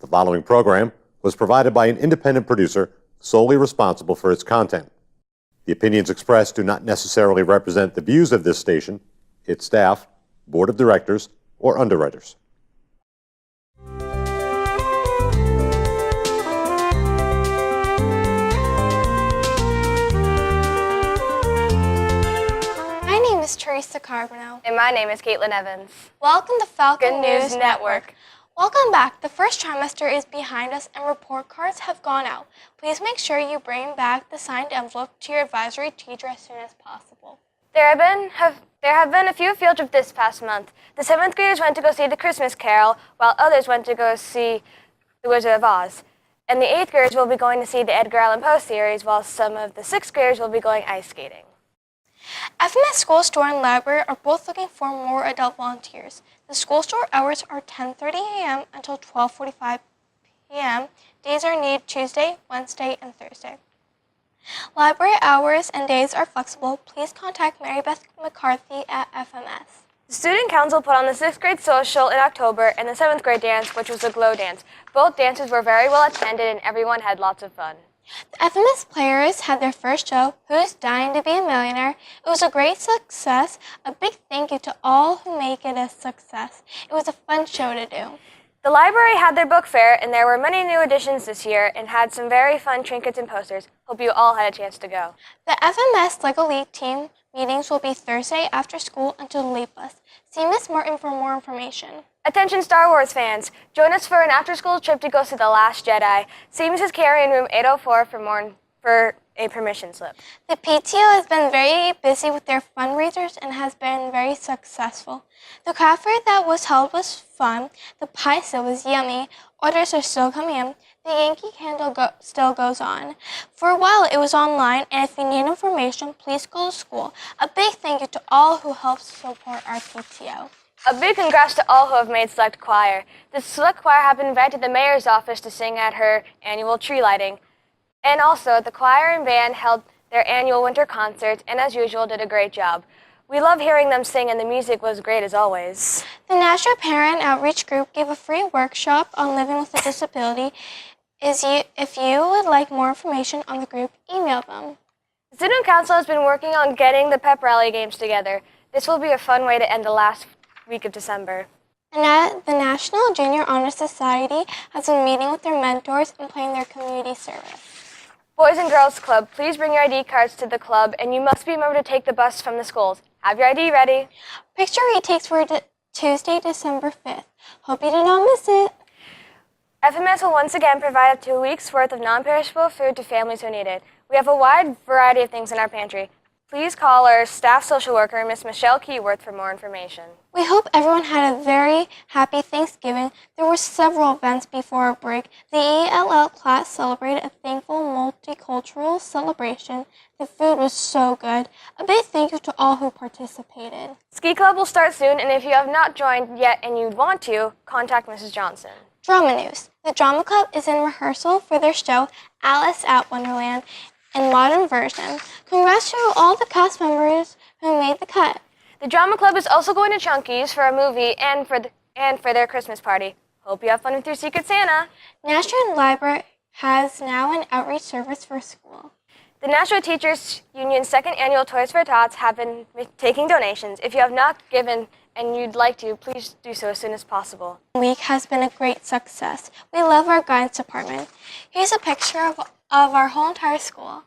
The following program was provided by an independent producer solely responsible for its content. The opinions expressed do not necessarily represent the views of this station, its staff, board of directors, or underwriters. My name is Teresa Carbonell. And my name is Caitlin Evans. Welcome to Falcon News Network. Welcome back. The first trimester is behind us and report cards have gone out. Please make sure you bring back the signed envelope to your advisory teacher as soon as possible. There have been a few field trips this past month. The 7th graders went to go see The Christmas Carol, while others went to go see The Wizard of Oz. And the 8th graders will be going to see the Edgar Allan Poe series, while some of the 6th graders will be going ice skating. FMS School Store and Library are both looking for more adult volunteers. The school store hours are 10:30 a.m. until 12:45 p.m. Days are needed Tuesday, Wednesday, and Thursday. Library hours and days are flexible. Please contact Mary Beth McCarthy at FMS. The Student Council put on the 6th grade social in October and the 7th grade dance, which was a glow dance. Both dances were very well attended and everyone had lots of fun. The FMS players had their first show, Who's Dying to Be a Millionaire? It was a great success. A big thank you to all who make it a success. It was a fun show to do. The library had their book fair, and there were many new additions this year and had some very fun trinkets and posters. Hope you all had a chance to go. The FMS LEGO League team meetings will be Thursday after school until the late bus. See Miss Martin for more information. Attention Star Wars fans! Join us for an after-school trip to go see The Last Jedi. See Mrs. Carey in room 804 for a permission slip. The PTO has been very busy with their fundraisers and has been very successful. The craft fair that was held was fun. The pie still was yummy. Orders are still coming in. The Yankee Candle still goes on. For a while it was online, and if you need information, please call the school. A big thank you to all who helped support our PTO. A big congrats to all who have made Select Choir. The Select Choir have been invited to the mayor's office to sing at her annual tree lighting. And also, the choir and band held their annual winter concert and, as usual, did a great job. We love hearing them sing, and the music was great as always. The National Parent Outreach Group gave a free workshop on living with a disability. If you would like more information on the group, email them. The Student Council has been working on getting the pep rally games together. This will be a fun way to end the last week of December. And the National Junior Honor Society has been meeting with their mentors and playing their community service. Boys and Girls Club, please bring your ID cards to the club, and you must be remembered to take the bus from the schools. Have your ID ready. Picture retakes for Tuesday, December 5th. Hope you do not miss it. FMS will once again provide up to a week's worth of non-perishable food to families who need it. We have a wide variety of things in our pantry. Please call our staff social worker, Miss Michelle Keyworth, for more information. We hope everyone had a very happy Thanksgiving. There were several events before our break. The ELL class celebrated a thankful multicultural celebration. The food was so good. A big thank you to all who participated. Ski Club will start soon, and if you have not joined yet and you want to, contact Mrs. Johnson. Drama news. The Drama Club is in rehearsal for their show, Alice at Wonderland, in modern version. Congrats to all the cast members who made the cut. The Drama Club is also going to Chunky's for a movie and for their Christmas party. Hope you have fun with your Secret Santa. National Library has now an outreach service for school. The National Teachers Union's second annual Toys for Tots have been taking donations. If you have not given and you'd like to, please do so as soon as possible. The week has been a great success. We love our guidance department. Here's a picture of our whole entire school.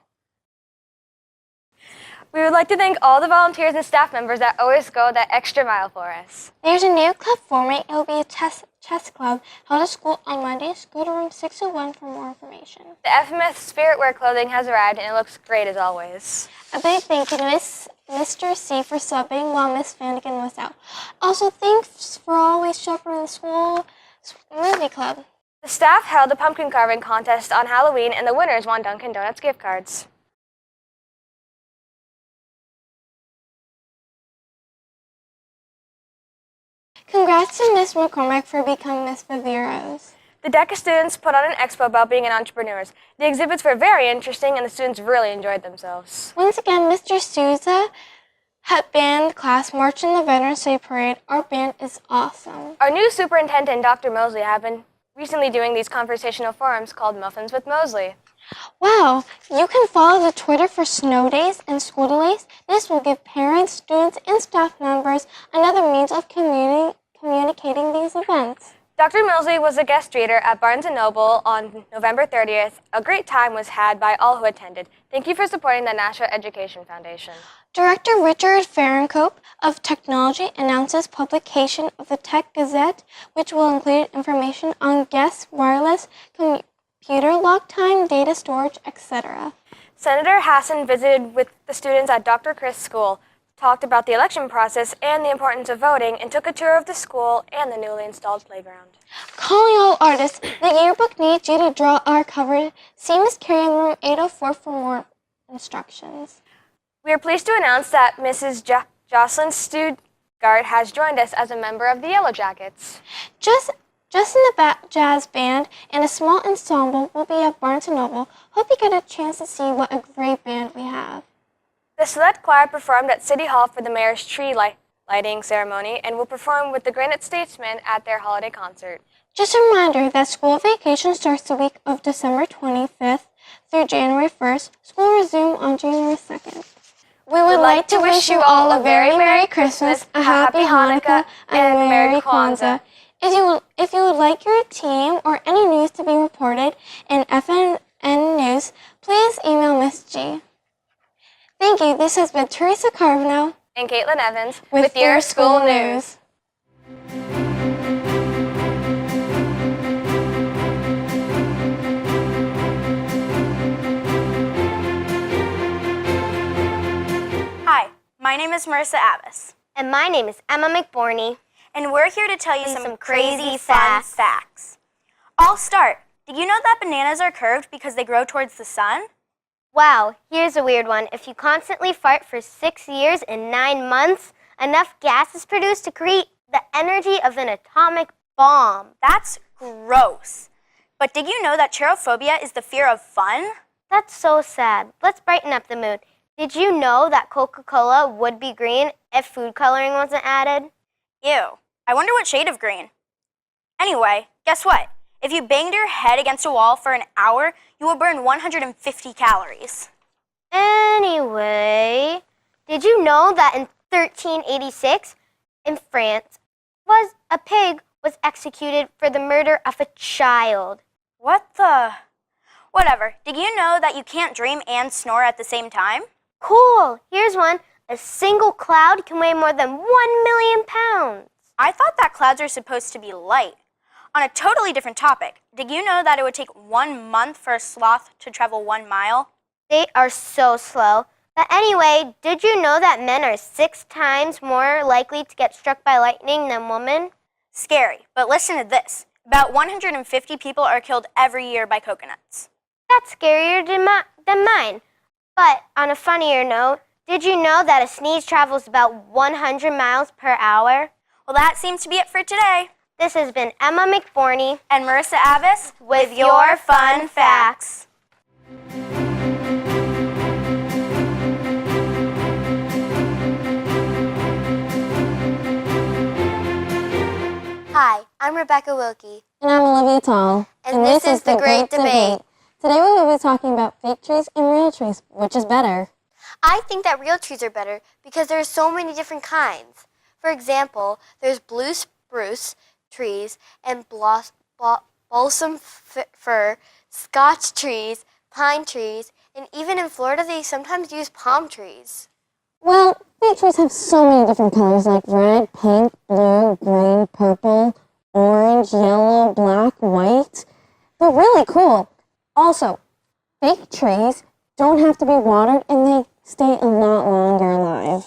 We would like to thank all the volunteers and staff members that always go that extra mile for us. There's a new club forming. It will be a chess club held at school on Mondays. Go to room 601 for more information. The FMS Spirit Wear clothing has arrived and it looks great as always. A big thank you to Mr. C for subbing while Miss Flanagan was out. Also, thanks for always shepherding the school movie club. The staff held a pumpkin carving contest on Halloween and the winners won Dunkin' Donuts gift cards. Congrats to Miss McCormack for becoming Miss Viveros. The DECA students put on an expo about being an entrepreneurs. The exhibits were very interesting and the students really enjoyed themselves. Once again, Mr. Souza had band class marched in the Veterans Day Parade. Our band is awesome. Our new superintendent, Dr. Mosley, have been recently doing these conversational forums called Muffins with Mosley. Wow, you can follow the Twitter for snow days and school delays. This will give parents, students, and staff members another means of communicating these events. Dr. Mosley was a guest reader at Barnes & Noble on November 30th. A great time was had by all who attended. Thank you for supporting the National Education Foundation. Director Richard Fahrenkoop of Technology announces publication of the Tech Gazette, which will include information on guests, wireless, computer lock time, data storage, etc. Senator Hassan visited with the students at Dr. Chris' school, talked about the election process and the importance of voting, and took a tour of the school and the newly installed playground. Calling all artists, the yearbook needs you to draw our cover. See Miss Carrie in room 804 for more instructions. We are pleased to announce that Mrs. Jocelyn Stuttgart has joined us as a member of the Yellow Jackets. Just in the jazz band and a small ensemble will be at Barnes & Noble. Hope you get a chance to see what a great band we have. The Select Choir performed at City Hall for the mayor's tree lighting ceremony and will perform with the Granite Statesmen at their holiday concert. Just a reminder that school vacation starts the week of December 25th through January 1st. School will resume on January 2nd. We would like to wish you all a very Merry Christmas, a Happy Hanukkah, and a Merry Kwanzaa. If you would like your team or any news to be reported in FNN News, please email Miss G. Thank you. This has been Teresa Carbonell And Caitlin Evans with your school news. Hi, my name is Marissa Abbas. And my name is Emma McBorney. And we're here to tell you some crazy fun facts. I'll start. Did you know that bananas are curved because they grow towards the sun? Wow, here's a weird one. If you constantly fart for 6 years and 9 months, enough gas is produced to create the energy of an atomic bomb. That's gross. But did you know that cherophobia is the fear of fun? That's so sad. Let's brighten up the mood. Did you know that Coca-Cola would be green if food coloring wasn't added? Ew. I wonder what shade of green. Anyway, guess what? If you banged your head against a wall for an hour, you will burn 150 calories. Anyway, did you know that in 1386, in France, a pig was executed for the murder of a child? What the? Whatever. Did you know that you can't dream and snore at the same time? Cool. Here's one. A single cloud can weigh more than 1 million pounds. I thought that clouds are supposed to be light. On a totally different topic, did you know that it would take 1 month for a sloth to travel 1 mile? They are so slow. But anyway, did you know that men are 6 times more likely to get struck by lightning than women? Scary, but listen to this. About 150 people are killed every year by coconuts. That's scarier than mine. But on a funnier note, did you know that a sneeze travels about 100 miles per hour? Well, that seems to be it for today. This has been Emma McBorney And Marissa Abbas with your fun facts. Hi, I'm Rebecca Wilkie. And I'm Olivia Tall. And this is The Great Debate. Today we will be talking about fake trees and real trees. Which is better? I think that real trees are better because there are so many different kinds. For example, there's blue spruce trees and balsam fir, Scotch trees, pine trees, and even in Florida they sometimes use palm trees. Well, fake trees have so many different colors like red, pink, blue, green, purple, orange, yellow, black, white. They're really cool. Also, fake trees don't have to be watered and they stay a lot longer alive.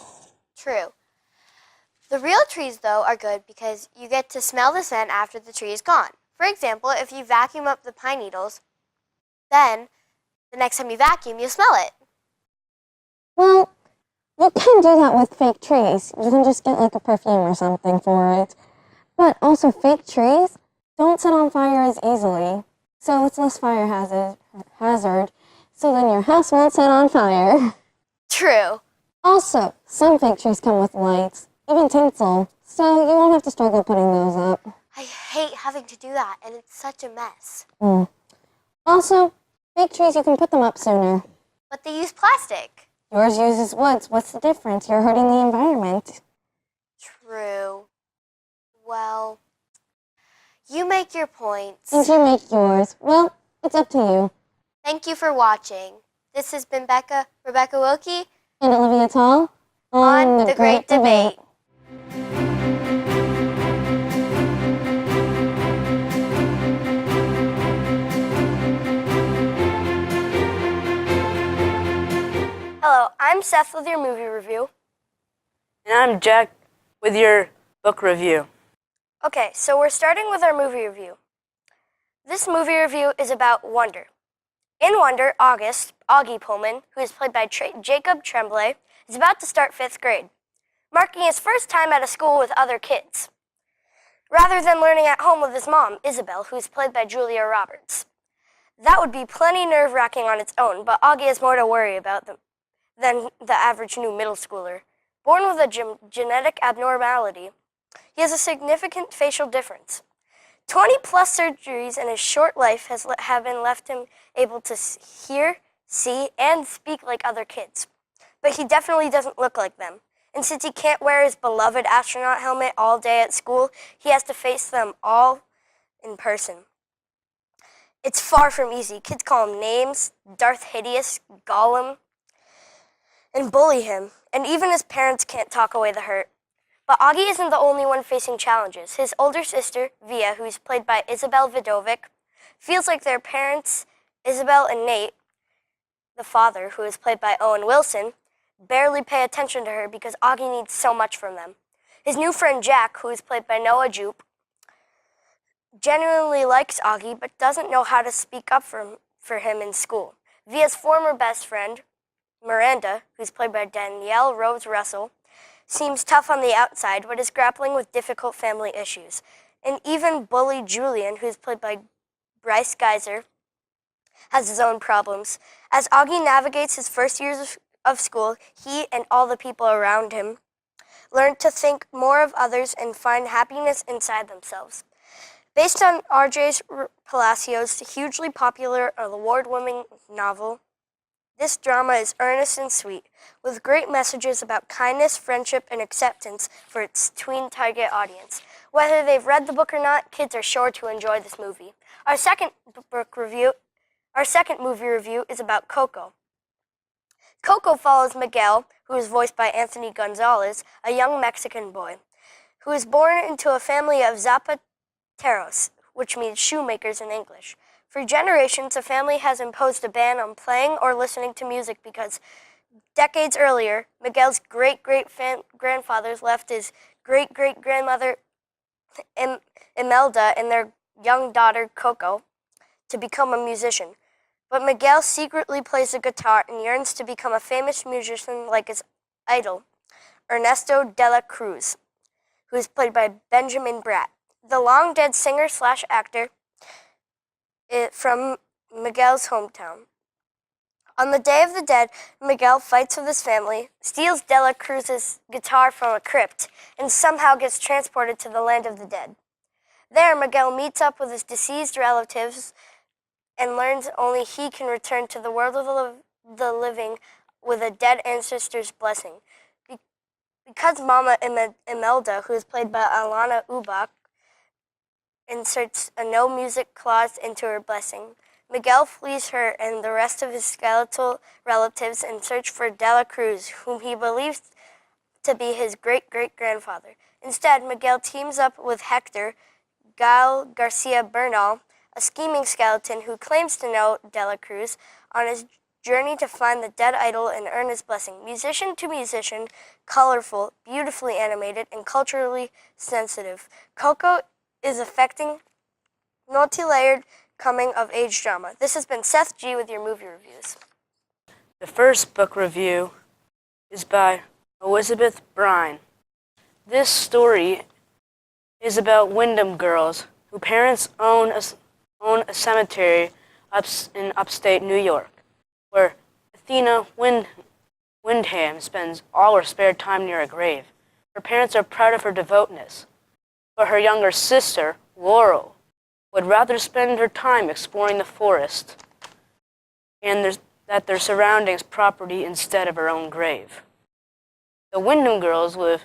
True. The real trees, though, are good because you get to smell the scent after the tree is gone. For example, if you vacuum up the pine needles, then the next time you vacuum, you'll smell it. Well, you can do that with fake trees. You can just get like a perfume or something for it. But also fake trees don't set on fire as easily. So it's less fire hazard. So then your house won't set on fire. True. Also, some fake trees come with lights, even tinsel. So you won't have to struggle putting those up. I hate having to do that, and it's such a mess. Also, fake trees, you can put them up sooner. But they use plastic. Yours uses woods. What's the difference? You're hurting the environment. True. Well, you make your points. And you make yours. Well, it's up to you. Thank you for watching. This has been Rebecca Wilkie And Olivia Tall on The Great Debate. Hello, I'm Seth with your movie review. And I'm Jack with your book review. Okay, so we're starting with our movie review. This movie review is about Wonder. In Wonder, Augie Pullman, who is played by Jacob Tremblay, is about to start 5th grade, marking his first time at a school with other kids, rather than learning at home with his mom, Isabel, who is played by Julia Roberts. That would be plenty nerve-wracking on its own, but Augie has more to worry about than the average new middle schooler. Born with a genetic abnormality, he has a significant facial difference. 20-plus surgeries in his short life have left him able to hear, see, and speak like other kids. But he definitely doesn't look like them. And since he can't wear his beloved astronaut helmet all day at school, he has to face them all in person. It's far from easy. Kids call him names, Darth Hideous, Gollum, and bully him. And even his parents can't talk away the hurt. But Augie isn't the only one facing challenges. His older sister, Via, who's played by Isabel Vidovic, feels like their parents, Isabel and Nate, the father, who is played by Owen Wilson, barely pay attention to her because Augie needs so much from them. His new friend Jack, who is played by Noah Jupe, genuinely likes Augie but doesn't know how to speak up for him in school. Via's former best friend, Miranda, who's played by Danielle Rose Russell, seems tough on the outside but is grappling with difficult family issues. And even bully Julian, who's played by Bryce Geiser, has his own problems. As Augie navigates his first years of school, he and all the people around him learn to think more of others and find happiness inside themselves. Based on R.J. Palacios' hugely popular award-winning novel, this drama is earnest and sweet, with great messages about kindness, friendship, and acceptance for its tween target audience. Whether they've read the book or not, kids are sure to enjoy this movie. Our second movie review is about Coco. Coco follows Miguel, who is voiced by Anthony Gonzalez, a young Mexican boy, who is born into a family of zapateros, which means shoemakers in English. For generations, the family has imposed a ban on playing or listening to music because decades earlier, Miguel's great-great-grandfathers left his great-great-grandmother Imelda and their young daughter Coco to become a musician. But Miguel secretly plays the guitar and yearns to become a famous musician like his idol, Ernesto de la Cruz, who is played by Benjamin Bratt, the long-dead singer/actor from Miguel's hometown. On the Day of the Dead, Miguel fights with his family, steals De La Cruz's guitar from a crypt, and somehow gets transported to the land of the dead. There, Miguel meets up with his deceased relatives and learns only he can return to the world of the living with a dead ancestor's blessing. Because Mama Imelda, who is played by Alana Ubach, inserts a no-music clause into her blessing, Miguel flees her and the rest of his skeletal relatives in search for De La Cruz, whom he believes to be his great-great-grandfather. Instead, Miguel teams up with Hector, Gael Garcia Bernal, a scheming skeleton who claims to know De La Cruz, on his journey to find the dead idol and earn his blessing. Musician to musician, colorful, beautifully animated, and culturally sensitive, Coco is affecting multi-layered coming-of-age drama. This has been Seth G. with your movie reviews. The first book review is by Elizabeth Brine. This story is about Wyndham girls whose parents own a cemetery in upstate New York, where Athena Wyndham spends all her spare time near a grave. Her parents are proud of her devoutness, but her younger sister, Laurel would rather spend her time exploring the forest and their surroundings property instead of her own grave. The Wyndham girls lived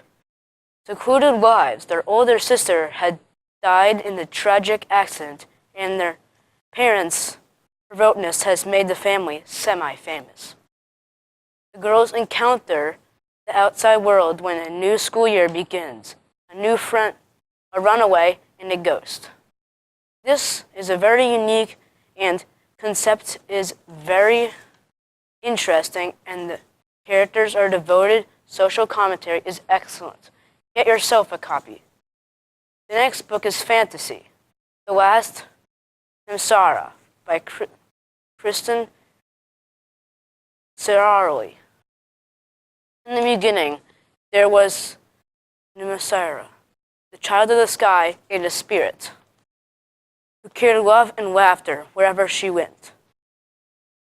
secluded lives. Their older sister had died in the tragic accident, and their parents' remoteness has made the family semi-famous. The girls encounter the outside world when a new school year begins, a new friend, a runaway, and a ghost. This is a very unique and concept is very interesting, and the characters are devoted. Social commentary is excellent. Get yourself a copy. The next book is fantasy, The Last Samsara by Kristen Serraroli. In the beginning, there was Numasara, the child of the sky and a spirit, who carried love and laughter wherever she went.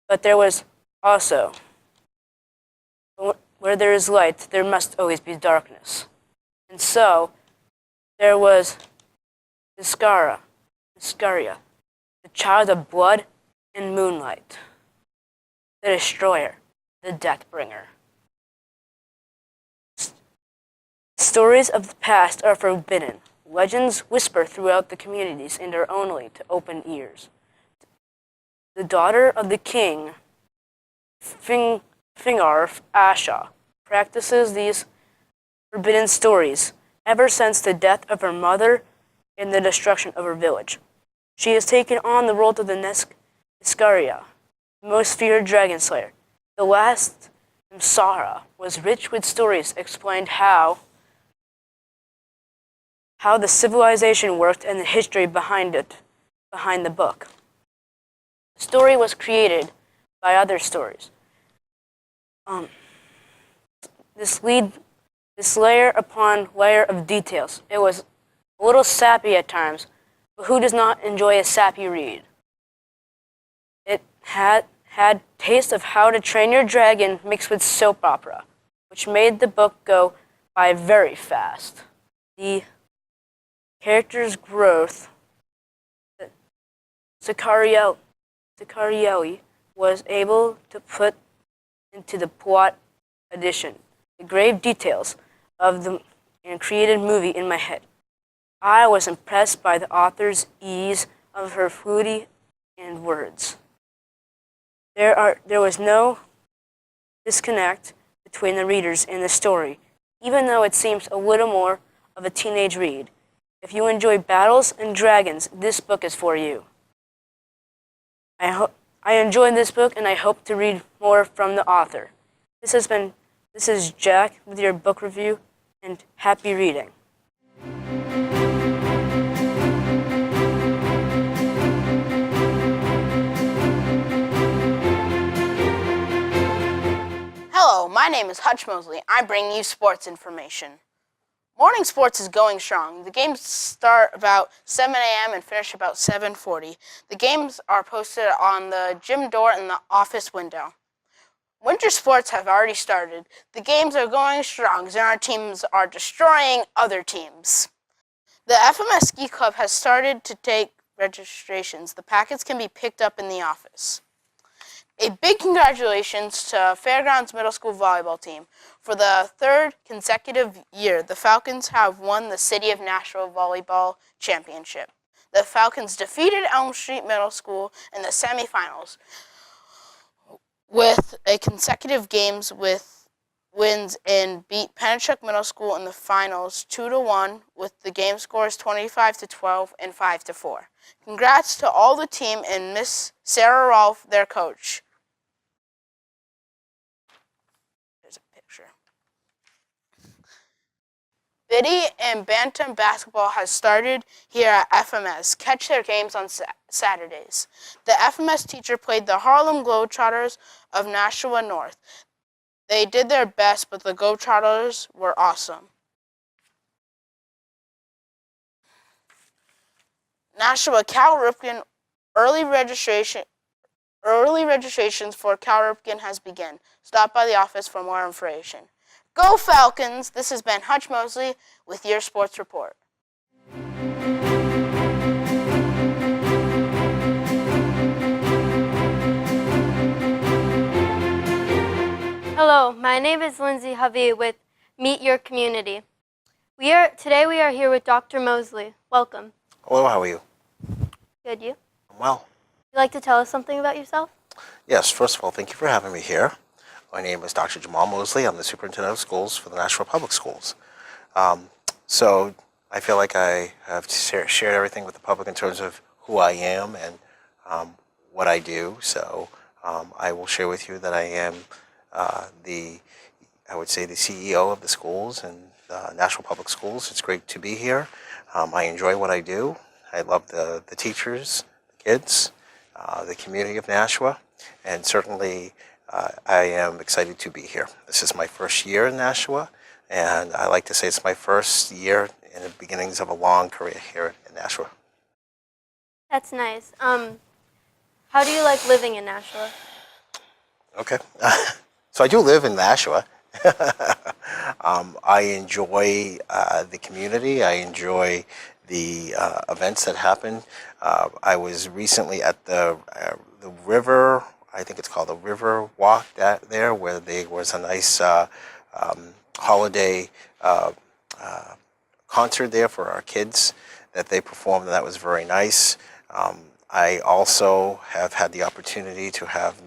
But there was also, where there is light, there must always be darkness. And so, there was Niskaria, the child of blood and moonlight, the destroyer, the death bringer. Stories of the past are forbidden. Legends whisper throughout the communities and are only to open ears. The daughter of the king, Fingarf Asha, practices these forbidden stories ever since the death of her mother and the destruction of her village. She has taken on the role of the Niskaria, the most feared dragon slayer. The last Samsara was rich with stories explained how the civilization worked and the history behind the book. The story was created by other stories. This layer upon layer of details. It was a little sappy at times, but who does not enjoy a sappy read? It had taste of How to Train Your Dragon mixed with soap opera, which made the book go by very fast. The character's growth, Zacarielli was able to put into the plot addition, the grave details of the created movie in my head. I was impressed by the author's ease of her fluidity and words. There was no disconnect between the readers and the story, even though it seems a little more of a teenage read. If you enjoy battles and dragons, this book is for you. I enjoyed this book, and I hope to read more from the author. This is Jack with your book review, and happy reading. Hello, my name is Hutch Mosley. I'm bringing you sports information. Morning sports is going strong. The games start about 7 a.m. and finish about 7:40. The games are posted on the gym door and the office window. Winter sports have already started. The games are going strong, and our teams are destroying other teams. The FMS Ski Club has started to take registrations. The packets can be picked up in the office. A big congratulations to Fairgrounds Middle School volleyball team. For the third consecutive year, the Falcons have won the City of Nashville Volleyball Championship. The Falcons defeated Elm Street Middle School in the semifinals with a consecutive games with wins and beat Pennachuck Middle School in the finals 2-1 with the game scores 25-12 and 5-4. Congrats to all the team and Miss Sarah Rolfe, their coach. There's a picture. Biddy and Bantam basketball has started here at FMS. Catch their games on Saturdays. The FMS teacher played the Harlem Globetrotters of Nashua North. They did their best, but the Globetrotters were awesome. Nashua Cal Ripken early registrations for Cal Ripken has begun. Stop by the office for more information. Go Falcons! This has been Hutch Mosley with your sports report. Hello, my name is Lindsay Hovey with Meet Your Community. Today we are here with Dr. Mosley. Welcome. Hello, how are you? Good, you? I'm well. Would you like to tell us something about yourself? Yes, first of all, thank you for having me here. My name is Dr. Jamal Mosley. I'm the Superintendent of Schools for the Nashua Public Schools. So I feel like I have shared everything with the public in terms of who I am and what I do. So I will share with you that I am the CEO of the schools and Nashua Public Schools. It's great to be here. I enjoy what I do. I love the teachers, the kids, the community of Nashua, and certainly I am excited to be here. This is my first year in Nashua, and I like to say it's my first year in the beginnings of a long career here in Nashua. That's nice. How do you like living in Nashua? Okay. So I do live in Nashua. I enjoy the community. I enjoy the events that happen. I was recently at the river, I think it's called the River Walk there, where there was a nice holiday concert there for our kids that they performed, and that was very nice. I also have had the opportunity to have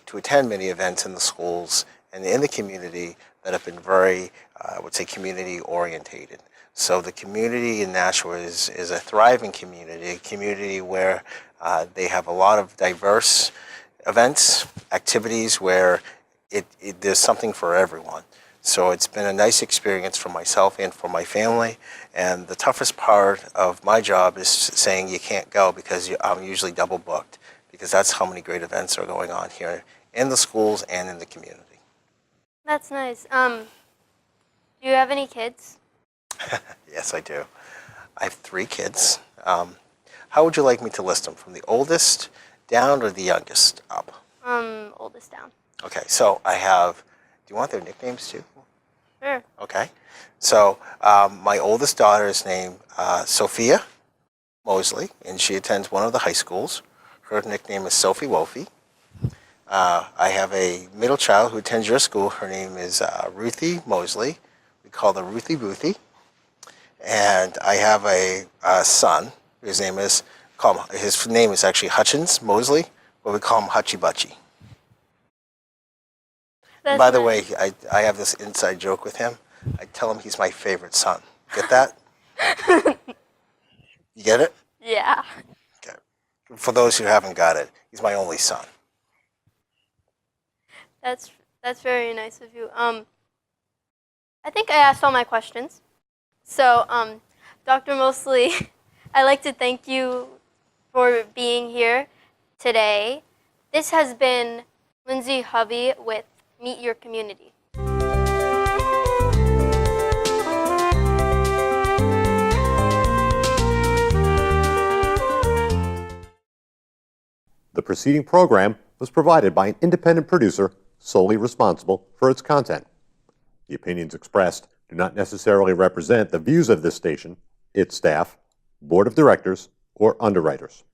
to attend many events in the schools and in the community that have been very, I would say, community orientated. So the community in Nashua is a thriving community, a community where they have a lot of diverse events, activities where there's something for everyone. So it's been a nice experience for myself and for my family. And the toughest part of my job is saying you can't go because I'm usually double booked, because that's how many great events are going on here in the schools and in the community. That's nice. Do you have any kids? Yes, I do. I have 3 kids. How would you like me to list them, from the oldest down or the youngest up? Oldest down. Okay, so I have, do you want their nicknames too? Sure. Okay, so my oldest daughter is named Sophia Mosley, and she attends one of the high schools. Her nickname is Sophie Wofi. I have a middle child who attends your school. Her name is Ruthie Mosley. We call her Ruthie Boothie. And I have a son. His name is actually Hutchins Mosley, but we call him Hutchie Butchie. By the way, I have this inside joke with him. I tell him he's my favorite son. Get that? You get it? Yeah. Okay. For those who haven't got it, he's my only son. That's very nice of you. I think I asked all my questions. So, Dr. Mosley, I'd like to thank you for being here today. This has been Lindsay Hovey with Meet Your Community. The preceding program was provided by an independent producer solely responsible for its content. The opinions expressed do not necessarily represent the views of this station, its staff, board of directors, or underwriters.